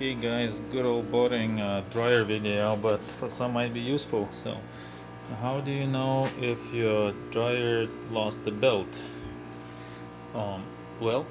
Okay guys, good old boating dryer video, but for some might be useful. So how do you know if your dryer lost the belt? Um, well,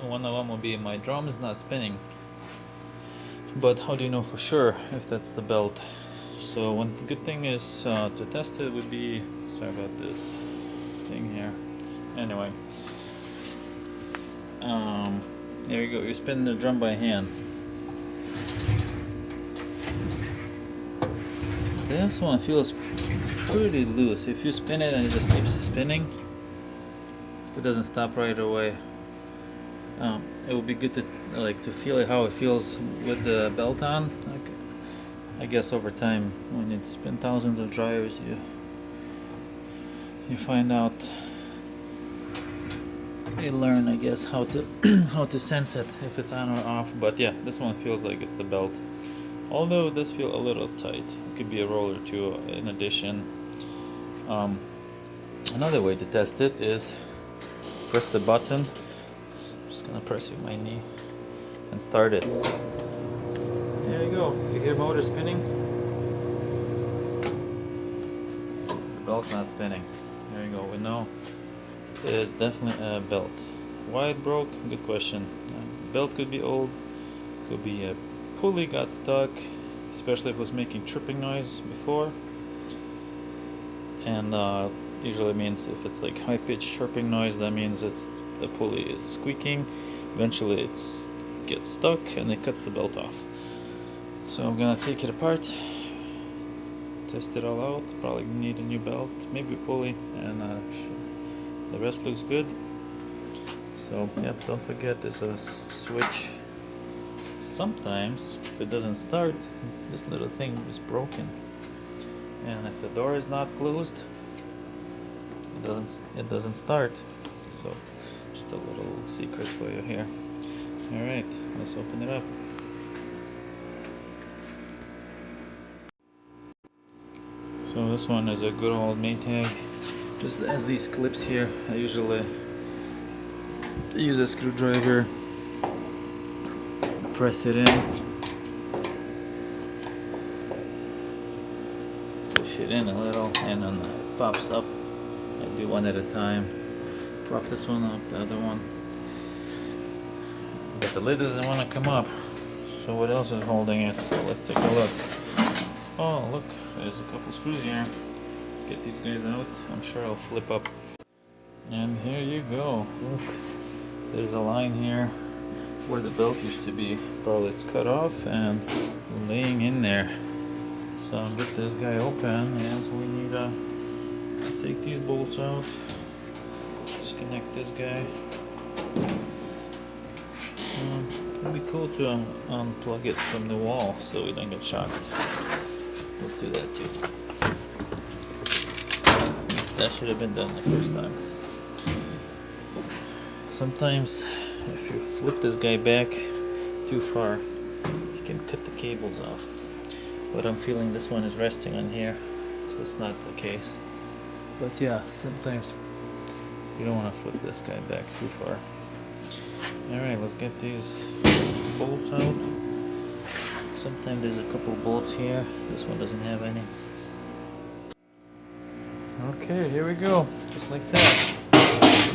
one of them will be my drum is not spinning, but how do you know for sure if that's the belt? So one good thing is to test it would be, sorry about this thing here. Anyway, there you go, you spin the drum by hand. This one feels pretty loose. If you spin it and it just keeps spinning, if it doesn't stop right away, it would be good to feel how it feels with the belt on. I guess over time, when you spin thousands of dryers, you find out, you learn, I guess, how to how to sense it if it's on or off. But yeah, this one feels like it's the belt. Although it does feel a little tight. It could be a roll or two in addition. Another way to test it is press the button. I'm just gonna press with my knee and start it. There you go. You hear motor spinning? The belt's not spinning. There you go. We know it is definitely a belt. Why it broke? Good question. Belt could be old. Could be a pulley got stuck, especially if it was making tripping noise before. And usually means if it's like high-pitched chirping noise, that means the pulley is squeaking. Eventually it gets stuck and it cuts the belt off. So I'm gonna take it apart, test it all out. Probably need a new belt, maybe a pulley, and the rest looks good. So yep, don't forget there's a switch. Sometimes if it doesn't start, this little thing is broken, and if the door is not closed, it doesn't start. So just a little secret for you here. All right, let's open it up. So this one is a good old Maytag. Just has these clips here. I usually use a screwdriver, press it in, push it in a little, and then it pops up. I do one at a time. Prop this one up, the other one. But the lid doesn't want to come up. So what else is holding it? So let's take a look. Oh, look, there's a couple screws here. Let's get these guys out. I'm sure I'll flip up. And here you go. Look, there's a line here where the belt used to be. Probably it's cut off and laying in there. So I'll get this guy open, and so we need to take these bolts out. Disconnect this guy. It'd be cool to unplug it from the wall so we don't get shocked. Let's do that too. That should have been done the first time. Sometimes if you flip this guy back too far, you can cut the cables off. But I'm feeling this one is resting on here, so it's not the case. But yeah, sometimes you don't want to flip this guy back too far. Alright, let's get these bolts out. Sometimes there's a couple bolts here. This one doesn't have any. Okay, here we go. Just like that.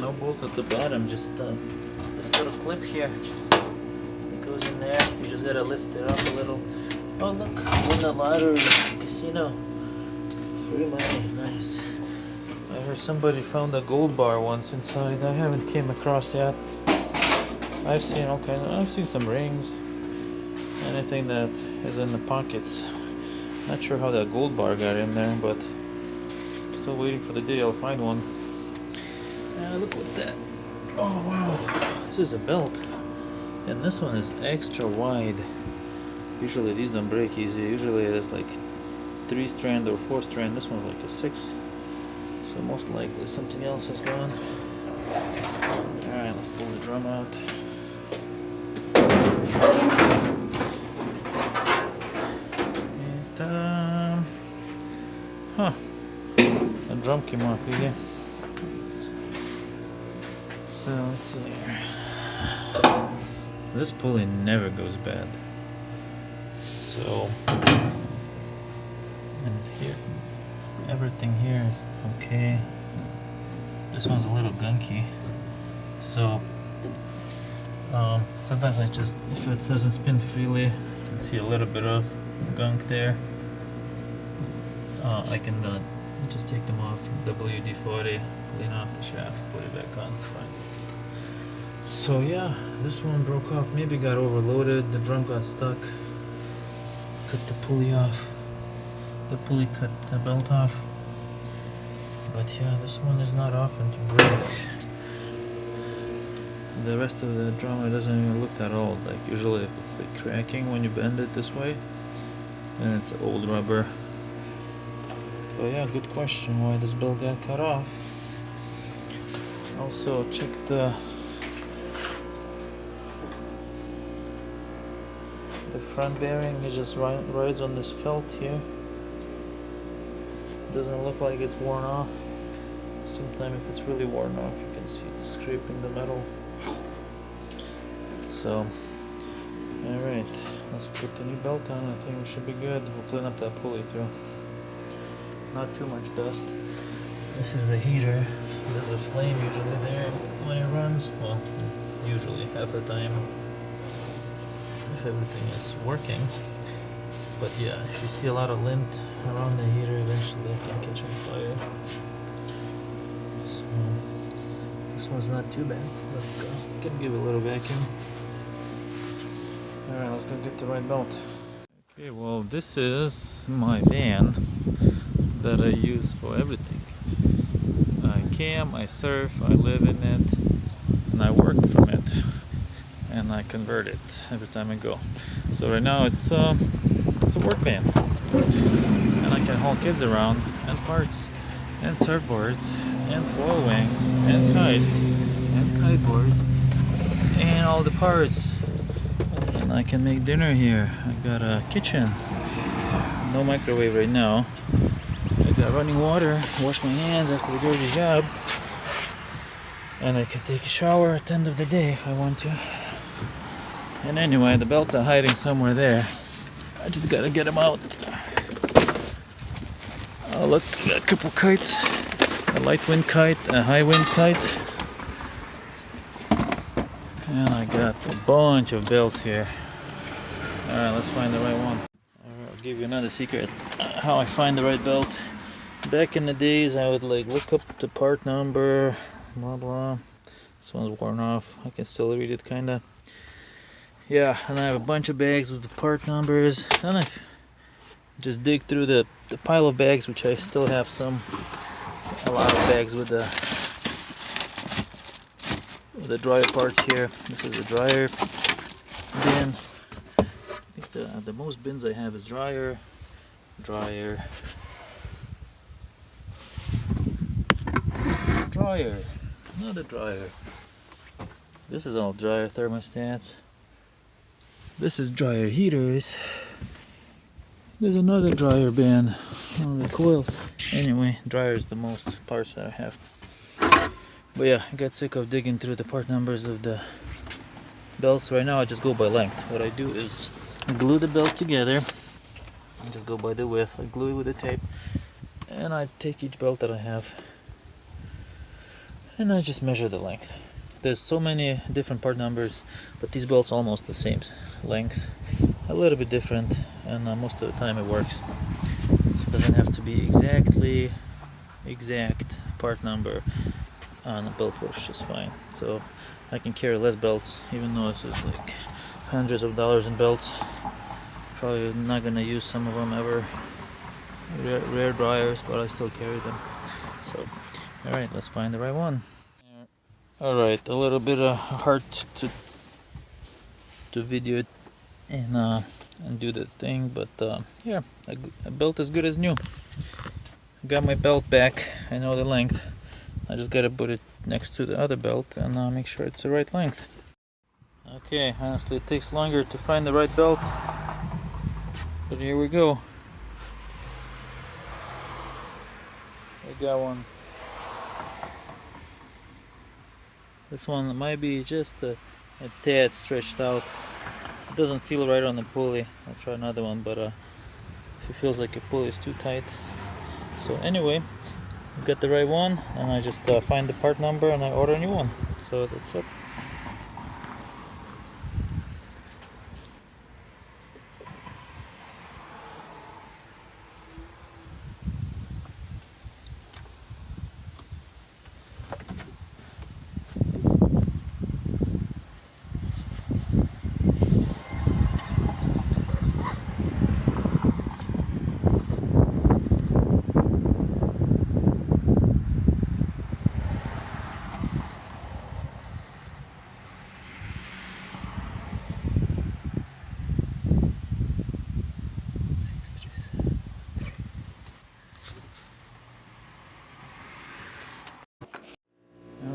No bolts at the bottom, just this little clip here that goes in there. You just gotta lift it up a little. Oh look, win the lottery, casino, free money, nice. I heard somebody found a gold bar once inside. I haven't came across that. I've seen I've seen some rings, anything that is in the pockets. Not sure how that gold bar got in there, but still waiting for the day I'll find one. Look what's that. Oh wow, this is a belt, and this one is extra wide. Usually these don't break easy. Usually it's like 3-strand or 4-strand. This one's like a 6. So most likely something else has gone. Alright, let's pull the drum out. And, huh. The drum came off easy. So let's see here. This pulley never goes bad. So, and it's here. Everything here is okay. This one's a little gunky. So, sometimes I just, if it doesn't spin freely, you can see a little bit of gunk there. I can just take them off, WD-40, clean off the shaft, put it back on, fine. So yeah, this one broke off, maybe got overloaded, the drum got stuck, cut the pulley off, the pulley cut the belt off. But yeah, this one is not often to break. The rest of the drum, it doesn't even look that old. Like usually if it's like cracking when you bend it this way, then it's old rubber. So yeah, good question why this belt got cut off. Also check the front bearing. It just rides on this felt here. Doesn't look like it's worn off. Sometimes if it's really worn off, you can see it scraping the metal. So, alright, let's put the new belt on. I think we should be good. We'll clean up that pulley too. Not too much dust. This is the heater. There's a flame usually there when it runs. Well, usually, half the time, if everything is working. But yeah, if you see a lot of lint around the heater, eventually it can catch on fire. So, this one's not too bad. Let's go. Can give it a little vacuum. Alright, let's go get the right belt. Okay, well, this is my van that I use for everything. I camp, I surf, I live in it, and I work from it. And I convert it every time I go. So right now it's a work van. And I can haul kids around, and parts, and surfboards, and foil wings, and kites, and kiteboards, and all the parts. And I can make dinner here. I got a kitchen. No microwave right now. I got running water, wash my hands after the dirty job. And I can take a shower at the end of the day if I want to. And anyway, the belts are hiding somewhere there. I just gotta get them out. Oh look, I got a couple kites. A light wind kite, a high wind kite. And I got a bunch of belts here. Alright, let's find the right one. Alright, I'll give you another secret. How I find the right belt. Back in the days, I would like look up the part number, blah blah. This one's worn off. I can still read it kinda. Yeah, and I have a bunch of bags with the part numbers. And I just dig through the pile of bags, which I still have a lot of bags with the dryer parts here. This is a dryer bin. I think the most bins I have is dryer, another dryer. This is all dryer thermostats. This is dryer heaters. There's another dryer bin. Oh, the coil. Anyway, dryer is the most parts that I have. But yeah, I got sick of digging through the part numbers of the belts. Right now I just go by length. What I do is glue the belt together. I just go by the width. I glue it with the tape. And I take each belt that I have. And I just measure the length. There's so many different part numbers, but these belts are almost the same length. A little bit different, and most of the time it works. So it doesn't have to be exact part number on a belt, works just fine. So I can carry less belts, even though this is like hundreds of dollars in belts. Probably not gonna use some of them ever. Rare dryers, but I still carry them. So, all right, let's find the right one. All right, a little bit hard to video it and do the thing, but yeah, a belt as good as new. Got my belt back. I know the length. I just gotta put it next to the other belt and make sure it's the right length. Okay, honestly, it takes longer to find the right belt, but here we go. I got one. This one might be just a tad stretched out. If it doesn't feel right on the pulley, I'll try another one, but if it feels like a pulley is too tight. So anyway, we got the right one, and I just find the part number and I order a new one. So that's it.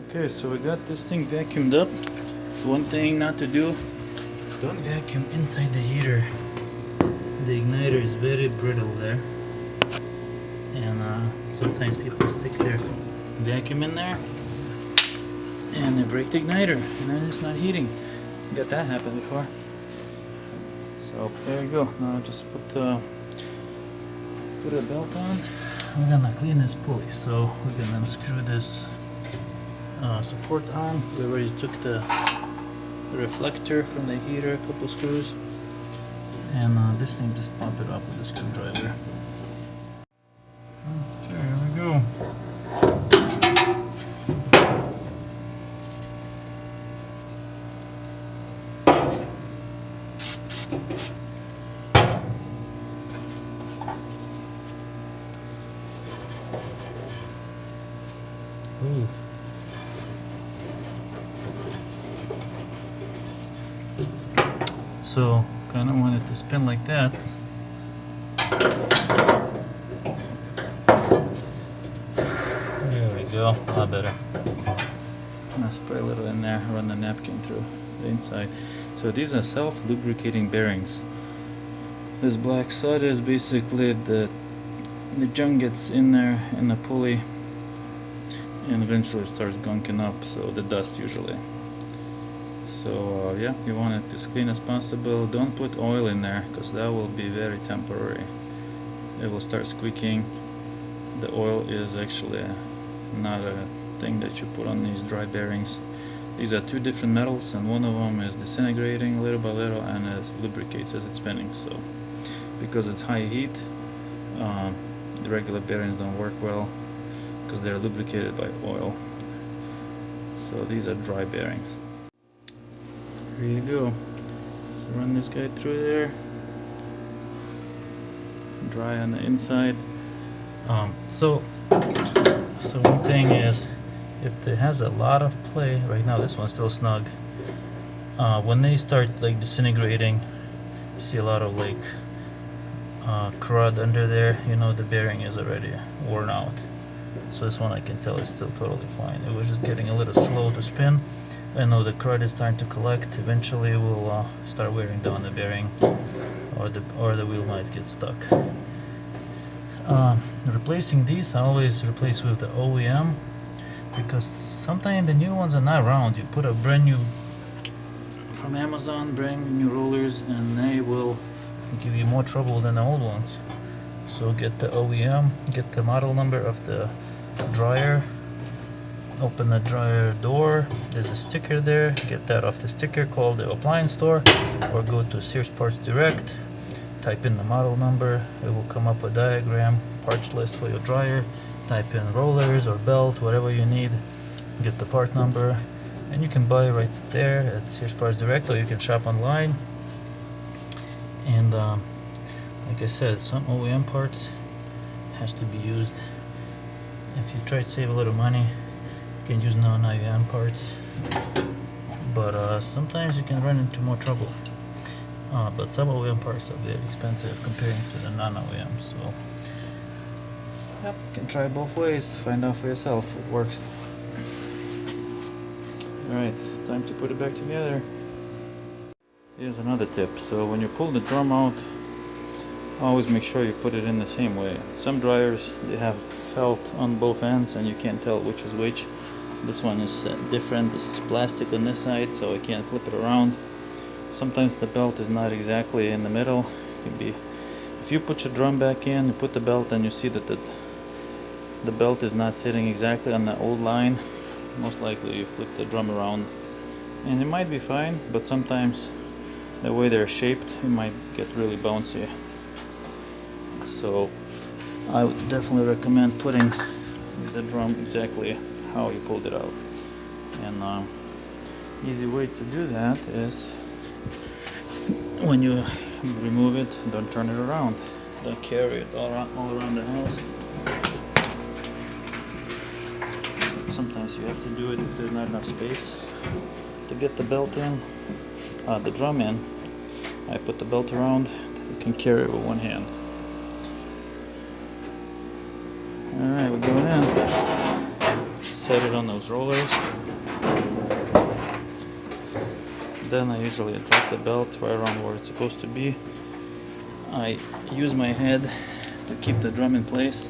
Okay, so we got this thing vacuumed up. One thing not to do, don't vacuum inside the heater. The igniter is very brittle there, and sometimes people stick their vacuum in there and they break the igniter and then it's not heating. Got that happen before. So there you go. Now just put a belt on. We're gonna clean this pulley, so we're gonna unscrew this support arm. We already took the reflector from the heater, a couple screws, and this thing, just pop it off with a screwdriver. Okay, here we go. Ooh. So kind of want it to spin like that. There we go, a lot better. I'm gonna spray a little in there, run the napkin through the inside. So these are self-lubricating bearings. This black sod is basically the junk gets in there in the pulley and eventually starts gunking up, so the dust usually. So yeah, you want it as clean as possible. Don't put oil in there, because that will be very temporary. It will start squeaking. The oil is actually not a thing that you put on these dry bearings. These are two different metals, and one of them is disintegrating little by little and it lubricates as it's spinning. So because it's high heat, the regular bearings don't work well because they're lubricated by oil. So these are dry bearings. Here you go. So run this guy through there. Dry on the inside. So one thing is, if it has a lot of play, right now this one's still snug. When they start like disintegrating, you see a lot of like crud under there. You know the bearing is already worn out. So this one I can tell is still totally fine. It was just getting a little slow to spin. I know the crud is starting to collect. Eventually it will start wearing down the bearing, or the wheel might get stuck. Replacing these, I always replace with the OEM, because sometimes the new ones are not round. You put a brand new from Amazon, brand new rollers, and they will give you more trouble than the old ones. So get the OEM, get the model number of the dryer, open the dryer door, there's a sticker there, get that off the sticker, call the appliance store or go to Sears Parts Direct, type in the model number, it will come up a diagram, parts list for your dryer, type in rollers or belt, whatever you need, get the part number, and you can buy right there at Sears Parts Direct, or you can shop online. And like I said, some OEM parts has to be used. If you try to save a little money, you can use non-OEM parts, but sometimes you can run into more trouble. But some OEM parts are very expensive comparing to the non-OEM, so yep, you can try both ways, find out for yourself what works. Alright, time to put it back together. Here's another tip. So when you pull the drum out, always make sure you put it in the same way. Some dryers, they have felt on both ends and you can't tell which is which. This one is different. This is plastic on this side, so I can't flip it around. sometimes the belt is not exactly in the middle. It can be, if you put your drum back in, you put the belt and you see that the belt is not sitting exactly on the old line, most likely you flip the drum around and it might be fine, but sometimes the way they're shaped, it might get really bouncy. So I would definitely recommend putting the drum exactly how you pulled it out. And easy way to do that is when you remove it, don't turn it around. Don't carry it all around the house. Sometimes you have to do it if there's not enough space to get the belt in, the drum in. I put the belt around, you can carry it with one hand. Alright, we're going in. Set it on those rollers. Then I usually drop the belt right around where it's supposed to be. I use my head to keep the drum in place,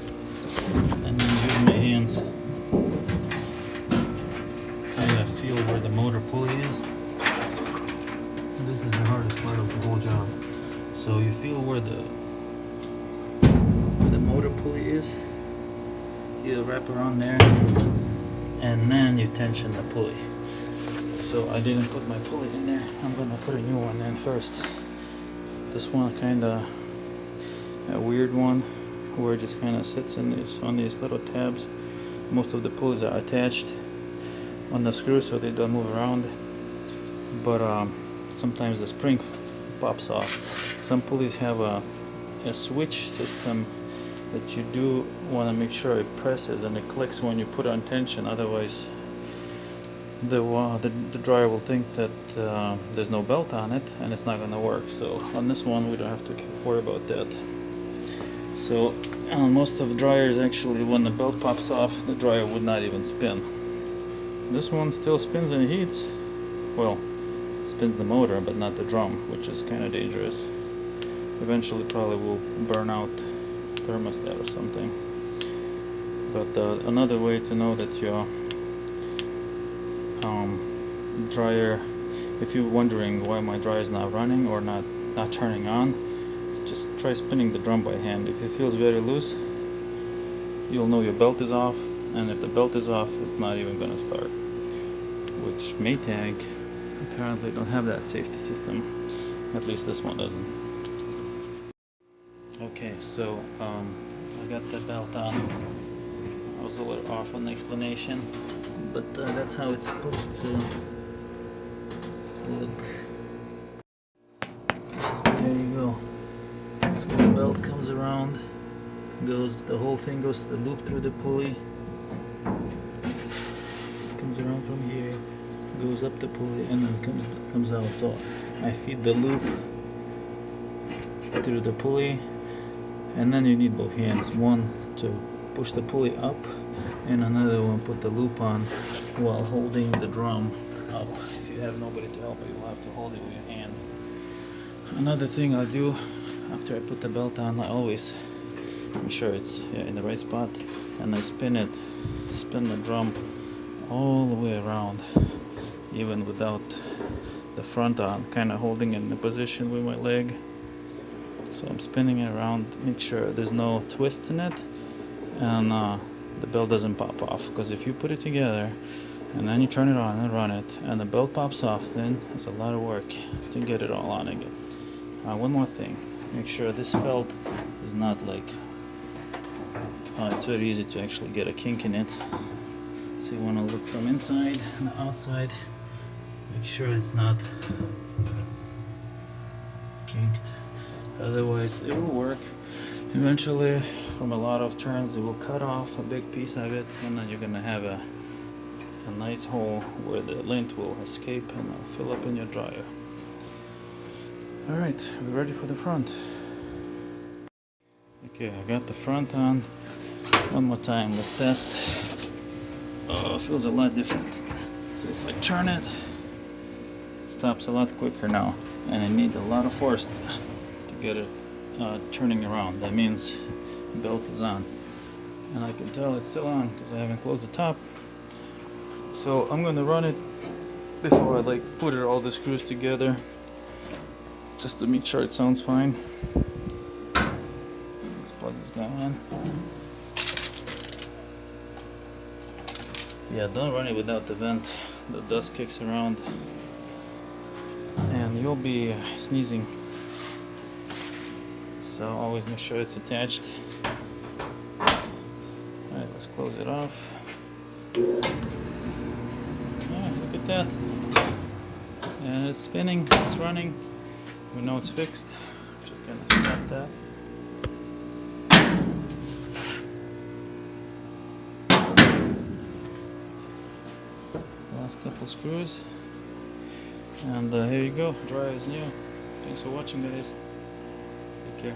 and then use my hands kind of feel where the motor pulley is. This is the hardest part of the whole job. So you feel where the motor pulley is. You wrap around there, and then you tension the pulley. So I didn't put my pulley in there. I'm gonna put a new one in first. This one kinda a weird one, where it just kinda sits in on these little tabs. Most of the pulleys are attached on the screw so they don't move around. But sometimes the spring pops off. Some pulleys have a switch system that you do want to make sure it presses and it clicks when you put on tension. Otherwise the dryer will think that there's no belt on it and it's not going to work. So on this one we don't have to worry about that. So on most of the dryers, actually, when the belt pops off, the dryer would not even spin. This one still spins and heats. Well, spins the motor but not the drum, which is kind of dangerous. Eventually probably will burn out thermostat or something. But another way to know that your dryer, if you're wondering why my dryer is not running or not turning on, just try spinning the drum by hand. If it feels very loose, you'll know your belt is off, and if the belt is off, it's not even going to start. Which Maytag apparently don't have that safety system. At least this one doesn't. Okay, so I got the belt on. I was a little off on the explanation, but that's how it's supposed to look. So there you go. So the belt comes around, the whole thing goes to the loop through the pulley, comes around from here, goes up the pulley, and then comes out. So I feed the loop through the pulley. And then you need both hands, one to push the pulley up and another one put the loop on while holding the drum up. If you have nobody to help you, you'll have to hold it with your hand. Another thing I do after I put the belt on, I always make sure it's in the right spot, and I spin the drum all the way around, even without the front on, kind of holding it in the position with my leg. So I'm spinning it around, make sure there's no twist in it, and the belt doesn't pop off. Because if you put it together and then you turn it on and run it, and the belt pops off, then it's a lot of work to get it all on again. One more thing, make sure this felt is not like, it's very easy to actually get a kink in it. So you want to look from inside and outside, make sure it's not kinked. Otherwise it will work. Eventually, from a lot of turns, it will cut off a big piece of it, and then you're gonna have a nice hole where the lint will escape and it'll fill up in your dryer. Alright, we're ready for the front. Okay, I got the front on. One more time, let's test. Oh, it feels a lot different. So if I turn it, it stops a lot quicker now, and I need a lot of force to get it turning around. That means the belt is on, and I can tell it's still on because I haven't closed the top. So I'm going to run it before I put all the screws together. just to make sure it sounds fine. Let's plug this guy in. Yeah, don't run it without the vent. The dust kicks around and you'll be sneezing. So always make sure it's attached. Alright, let's close it off. Yeah, look at that. And it's spinning, it's running. We know it's fixed. Just gonna snap that. Last couple screws. And here you go, dry as new. Thanks for watching, guys. Take care.